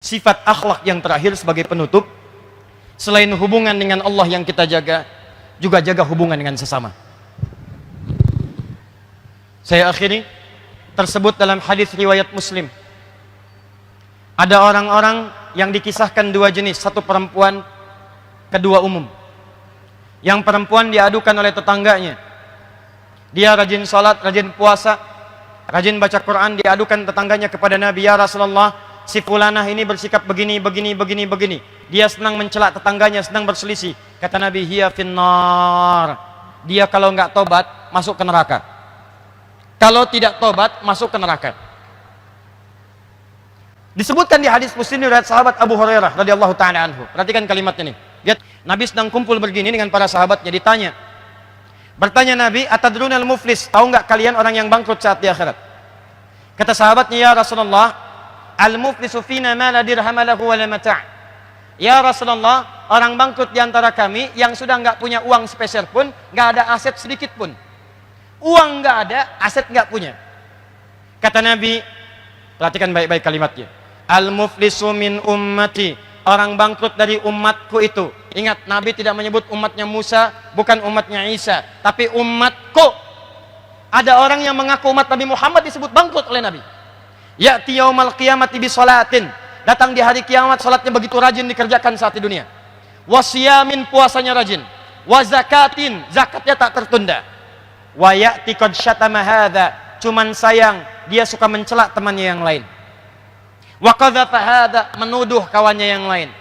sifat akhlak yang terakhir sebagai penutup, selain hubungan dengan Allah yang kita jaga, juga jaga hubungan dengan sesama. Saya akhiri, tersebut dalam hadis riwayat Muslim. Ada orang-orang yang dikisahkan dua jenis, satu perempuan, kedua umum. Yang perempuan diadukan oleh tetangganya. Dia rajin salat, rajin puasa, rajin baca Quran, diadukan tetangganya kepada Nabi, ya Rasulullah, si fulanah ini bersikap begini. Dia senang mencela tetangganya, senang berselisih. Kata Nabi, hiya finnar. Dia kalau nggak tobat, masuk ke neraka. Kalau tidak tobat, masuk ke neraka. Disebutkan di hadis Muslim riwayat sahabat Abu Hurairah radhiyallahu taala anhu. Perhatikan kalimat ini. Lihat, Nabi sedang kumpul begini dengan para sahabatnya, ditanya. Bertanya Nabi, atadrunal muflis? Tahu nggak kalian orang yang bangkrut saat di akhirat? Kata sahabatnya, ya Rasulullah, al-muflisu fina ma la dirham lahu wa la mata'. Ya Rasulullah, orang bangkrut di antara kami yang sudah nggak punya uang sepeser pun, nggak ada aset sedikit pun. Uang nggak ada, aset nggak punya. Kata Nabi, perhatikan baik-baik kalimatnya. Al-muflisu min ummati, orang bangkrut dari umatku itu. Ingat, Nabi tidak menyebut umatnya Musa, bukan umatnya Isa, tapi umatku. Ada orang yang mengaku umat Nabi Muhammad disebut bangkrut oleh Nabi. Ya'ti yaumal qiyamati bi sholatin, datang di hari kiamat, salatnya begitu rajin dikerjakan saat di dunia. Wasiyamin, puasanya rajin. Wa zakatin, zakatnya tak tertunda. Wa ya'ti qad syatama hadza, cuman sayang dia suka mencela temannya yang lain. Wa qadhafa hadza, menuduh kawannya yang lain.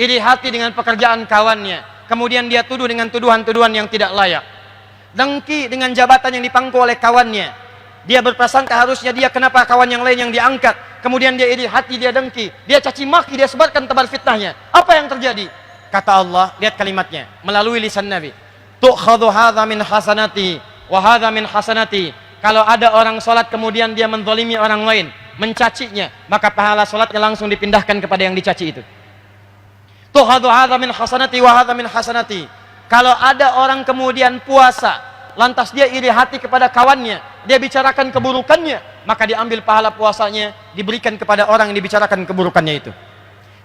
Iri hati dengan pekerjaan kawannya, kemudian dia tuduh dengan tuduhan-tuduhan yang tidak layak. Dengki dengan jabatan yang dipangku oleh kawannya, dia berprasangka harusnya dia, kenapa kawan yang lain yang diangkat. Kemudian dia iri hati, dia dengki, dia caci maki, dia sebarkan tebar fitnahnya. Apa yang terjadi? Kata Allah, lihat kalimatnya melalui lisan Nabi, tu'khadhu hadza min hasanati wa hadza min hasanati. Kalau ada orang salat kemudian dia menzalimi orang lain, mencacinya, maka pahala salatnya langsung dipindahkan kepada yang dicaci itu. Tu'khadhu hadza min hasanati wa hadza min hasanati. Kalau ada orang kemudian puasa, lantas dia iri hati kepada kawannya, dia bicarakan keburukannya, maka diambil pahala puasanya, diberikan kepada orang yang dibicarakan keburukannya itu.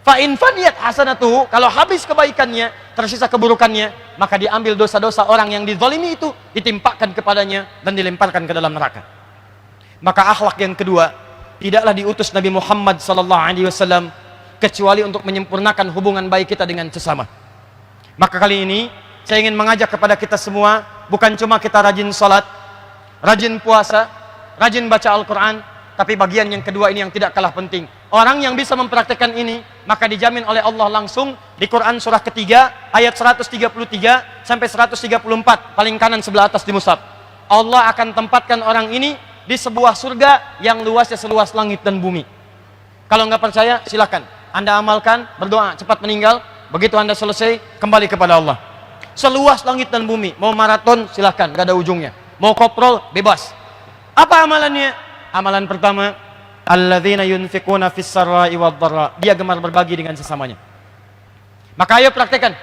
Fa in faniyat hasanatuhu, kalau habis kebaikannya, tersisa keburukannya, maka diambil dosa-dosa orang yang dizalimi itu, ditimpakan kepadanya dan dilemparkan ke dalam neraka. Maka akhlak yang kedua, tidaklah diutus Nabi Muhammad SAW kecuali untuk menyempurnakan hubungan baik kita dengan sesama. Maka kali ini saya ingin mengajak kepada kita semua, bukan cuma kita rajin salat, rajin puasa, rajin baca Al-Quran, tapi bagian yang kedua ini yang tidak kalah penting. Orang yang bisa mempraktekkan ini, maka dijamin oleh Allah langsung di Quran surah ketiga, ayat 133 sampai 134, paling kanan sebelah atas di mushaf. Allah akan tempatkan orang ini di sebuah surga yang luasnya seluas langit dan bumi. Kalau nggak percaya, silakan. Anda amalkan, berdoa, cepat meninggal. Begitu Anda selesai, kembali kepada Allah. Seluas langit dan bumi. Mau maraton, silakan, nggak ada ujungnya. Mau koprol, bebas. Apa amalannya? Amalan pertama, alladzina yunfiquna fis sarra'i wad dharra. Dia gemar berbagi dengan sesamanya. Maka ayo praktekkan.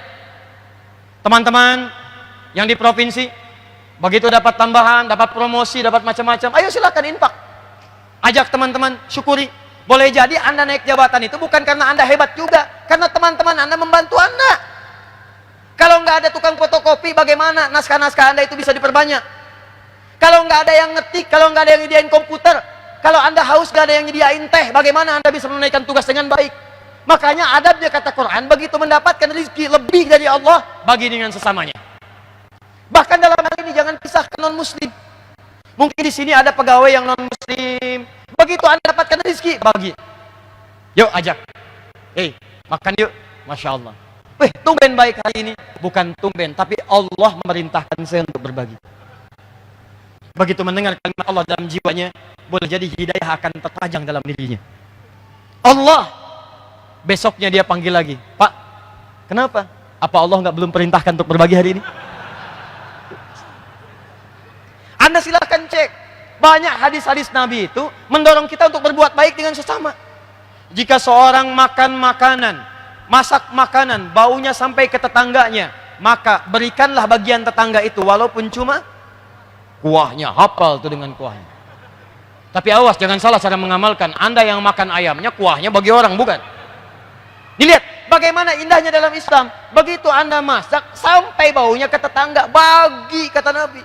Teman-teman yang di provinsi, begitu dapat tambahan, dapat promosi, dapat macam-macam, ayo silakan infak. Ajak teman-teman, syukuri. Boleh jadi Anda naik jabatan itu bukan karena Anda hebat juga, karena teman-teman Anda membantu Anda. Kalau nggak ada tukang fotokopi, bagaimana naskah-naskah Anda itu bisa diperbanyak? Kalau nggak ada yang ngetik, kalau nggak ada yang nyediain komputer, kalau Anda haus nggak ada yang nyediain teh, bagaimana Anda bisa menunaikan tugas dengan baik? Makanya adabnya kata Quran, begitu mendapatkan rezeki lebih dari Allah, bagi dengan sesamanya. Bahkan dalam hal ini jangan pisahkan non-muslim. Mungkin di sini ada pegawai yang non-muslim, begitu Anda dapatkan rezeki, bagi. Yuk ajak, makan yuk, Masya Allah. Tumben baik hari ini. Bukan tumben, tapi Allah memerintahkan saya untuk berbagi. Begitu mendengar kalimat Allah dalam jiwanya, boleh jadi hidayah akan terpajang dalam dirinya. Allah, besoknya dia panggil lagi, Pak, kenapa? Apa Allah belum perintahkan untuk berbagi hari ini? Anda silahkan cek. Banyak hadis-hadis Nabi itu mendorong kita untuk berbuat baik dengan sesama. Jika seorang makan makanan, masak makanan, baunya sampai ke tetangganya, maka berikanlah bagian tetangga itu, walaupun cuma kuahnya, hafal tuh dengan kuahnya. Tapi awas, jangan salah cara mengamalkan. Anda yang makan ayamnya, kuahnya bagi orang, bukan. Dilihat bagaimana indahnya dalam Islam. Begitu Anda masak, sampai baunya ke tetangga. Bagi, kata Nabi.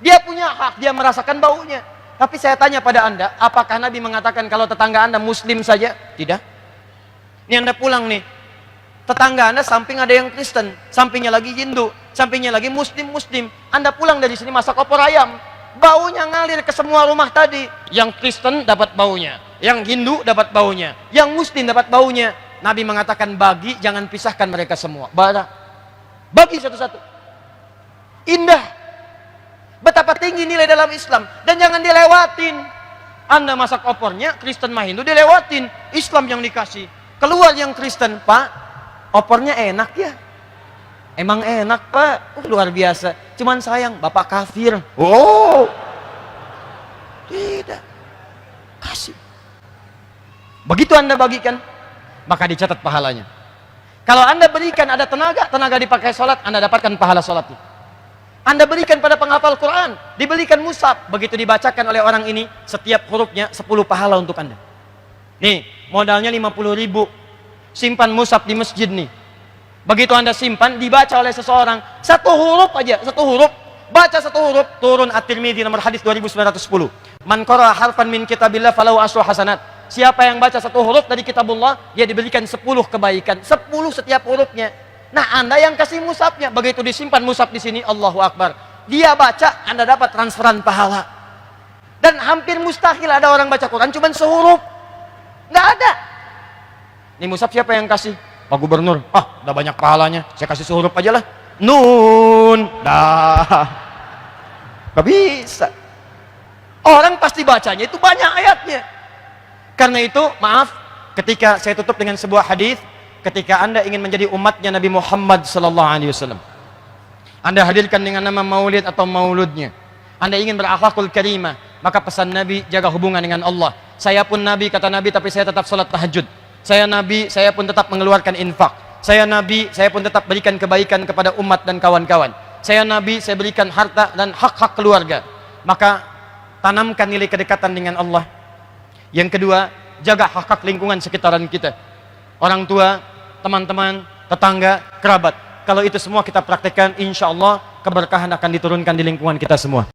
Dia punya hak, dia merasakan baunya. Tapi saya tanya pada Anda, apakah Nabi mengatakan kalau tetangga Anda Muslim saja? Tidak. Ini Anda pulang nih. Tetangga Anda samping ada yang Kristen, sampingnya lagi Hindu, sampingnya lagi Muslim. Anda pulang dari sini masak opor ayam. Baunya ngalir ke semua rumah tadi. Yang Kristen dapat baunya. Yang Hindu dapat baunya. Yang Muslim dapat baunya. Nabi mengatakan bagi, jangan pisahkan mereka semua. Bagi satu-satu. Indah. Betapa tinggi nilai dalam Islam. Dan jangan dilewatin. Anda masak opornya, Kristen mah Hindu dilewatin. Islam yang dikasih. Keluar yang Kristen, Pak, opornya enak ya. Emang enak, Pak. Luar biasa. Cuman sayang, Bapak kafir. Oh. Tidak. Kasih. Begitu Anda bagikan, maka dicatat pahalanya. Kalau Anda berikan ada tenaga dipakai sholat, Anda dapatkan pahala sholatnya. Anda berikan pada penghafal Quran, diberikan mushaf, begitu dibacakan oleh orang ini, setiap hurufnya 10 pahala untuk Anda. Nih, modalnya 50.000. Simpan mushaf di masjid nih. Begitu Anda simpan, dibaca oleh seseorang, satu huruf aja, satu huruf, baca satu huruf, turun At-Tirmidzi nomor hadis 2910. Man qara'a harfan min kitabillah falahu asyru hasanat. Siapa yang baca satu huruf dari kitabullah, dia diberikan 10 kebaikan. 10 setiap hurufnya. Nah, Anda yang kasih mushafnya, begitu disimpan mushaf di sini, Allahu Akbar. Dia baca, Anda dapat transferan pahala. Dan hampir mustahil ada orang baca Quran cuma sehuruf. Nggak ada. Ini mushaf siapa yang kasih? Pak Gubernur. Ah, udah banyak pahalanya. Saya kasih sehuruf aja lah. Nun. Dah. Nggak bisa. Orang pasti bacanya itu banyak ayatnya. Karena itu, maaf, ketika saya tutup dengan sebuah hadis, ketika Anda ingin menjadi umatnya Nabi Muhammad SAW, Anda hadirkan dengan nama maulid atau mauludnya. Anda ingin berakhlakul karimah, maka pesan Nabi, jaga hubungan dengan Allah. Saya pun Nabi, kata Nabi, tapi saya tetap sholat tahajud. Saya Nabi, saya pun tetap mengeluarkan infak. Saya Nabi, saya pun tetap berikan kebaikan kepada umat dan kawan-kawan. Saya Nabi, saya berikan harta dan hak-hak keluarga. Maka tanamkan nilai kedekatan dengan Allah. Yang kedua, jaga hak-hak lingkungan sekitaran kita. Orang tua, teman-teman, tetangga, kerabat. Kalau itu semua kita praktekkan, insya Allah keberkahan akan diturunkan di lingkungan kita semua.